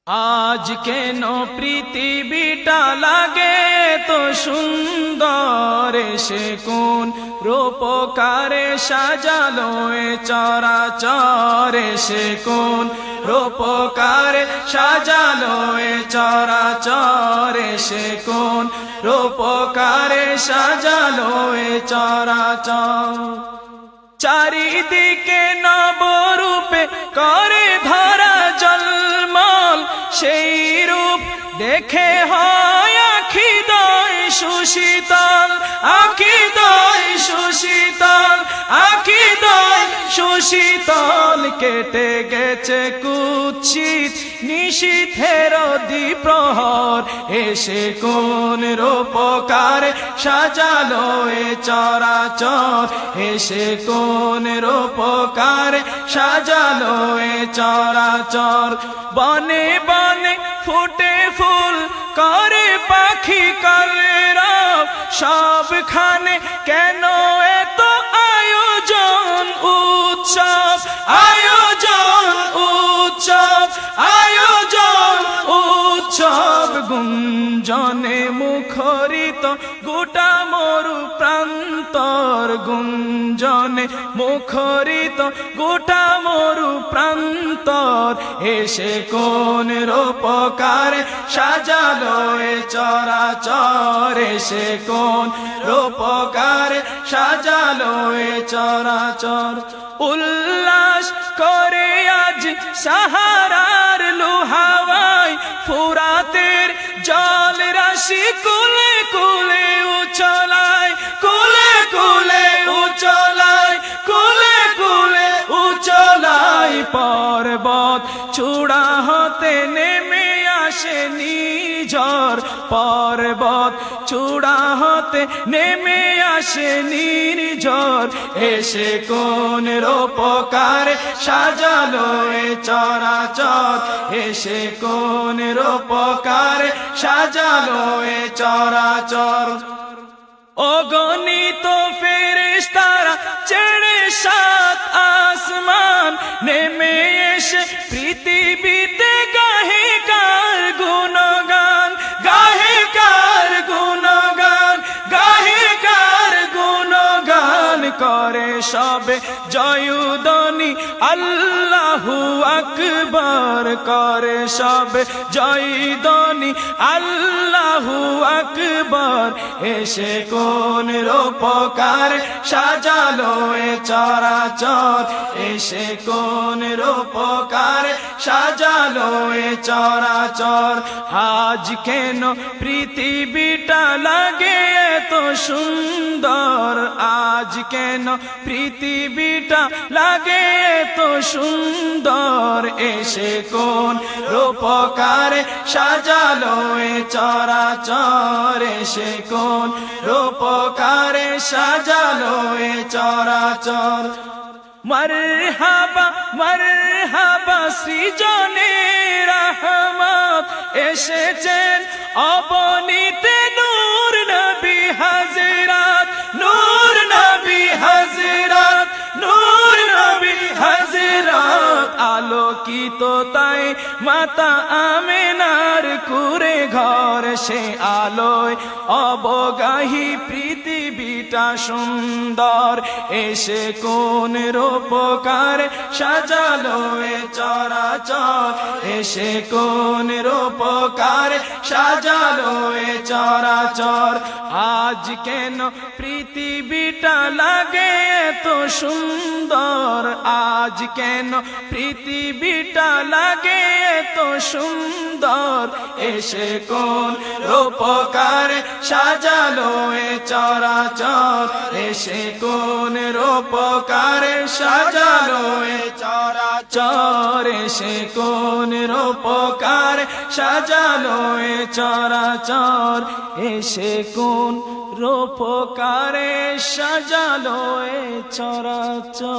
আজ কেন পৃথিবীটা লাগে তো সুন্দর, সে কোন রূপকারে সাজালো এ চরাচর, সে কোন রূপকারে সাজালো এ চরাচর, সে কোন রূপকারে সাজালো এ চরাচর। চারিদিকে নবরূপে করে ধরা জলমল, সেই রূপ দেখে হয় আখিদয় সুশীতল, আখিদয় সুশীতল, আখিদয় সুশীতল। কেটে গেছে কুৎসিত নিশীথের দ্বিপ্রহর, এসে কোন রূপকারে সাজালো এ চরাচর, এসে কোন রূপকারে সাজালো এ চরাচর। বনে বনে ফুটে ফুল করে পাখি কলরব, সবখানে কেন এত আয়োজন উৎসব, আয়োজন উৎসব, আয়োজন উৎসব। গুঞ্জনে মুখরিত গোটা মরু প্রান্তর, গুঞ্জনে মুখরিত গোটা মরু প্রান্তর, এসে কোন রূপকারে সাজালো এ চরাচর, এসে কোন রূপকারে সাজালো এ চরাচর। উল্লাস করে আজ সাহারার লোহাওয়ায়, ফুরাতের জল রাশি কুলে কুলে উচলায়, কুলে কুলে উচলায়, কুলে কুলে উচলায়। পর্বত চূড়া হতে নেমে আসে নিঝড়, পর্বত চূড়া হতে নেমে আসে নির্ঝর, এসে কোন রূপকারে সাজালো এ চরাচর, এসে কোন রূপকারে সাজালো এ চরাচর। অগণিত ফেরেশতারা ছেড়ে সাত আসমান, নেমে এসে পৃথিবীতে গাহে কার গুণগান, গাহে কার গুণগান, গাহে কার গুণগান। করে সবে জয়ধ্বনি আল্লাহু আকবার, করে সবে জয়ধ্বনি আল্লাহু আকবার, এসে কোন রূপকারে সাজালো এ চরাচর, এসে কোন রূপকারে সাজালো এ চরাচর। আজ কেন পৃথিবীটা লাগে এত সুন্দর, আজ কেন পৃথিবীটা লাগে এত সুন্দর, এসে কোন রূপকারে সাজালো এ চরাচর, এসে কোন রূপকারে সাজালো এ চরাচর। মরহাবা মরহাবা সৃজনে রহমত, এসেছেন অবনীতে নূর নবী হযরত, নূর নবী হযরত, নূর নবী হযরত। আলোকিত তাই মাতা আমেনার কুরে ঘর, সে আলোয় অবগাহী পৃথিবীটা সুন্দর, এসে কোন রূপকারে সাজালো এ চরাচর, এসে কোন রূপকারে সাজালো এ চরাচর। আজ কেন পৃথিবীটা লাগে এত সুন্দর, আজ কেন পৃথিবীটা লাগে এত সুন্দর, এসে কোন রূপকারে সাজালো এ চরাচর, এসে কোন রূপকারে সাজালো এ চরাচর, এসে কোন রূপকারে সাজালো এ চরাচর, এসে কোন রূপকারে সাজালো এ চরাচর।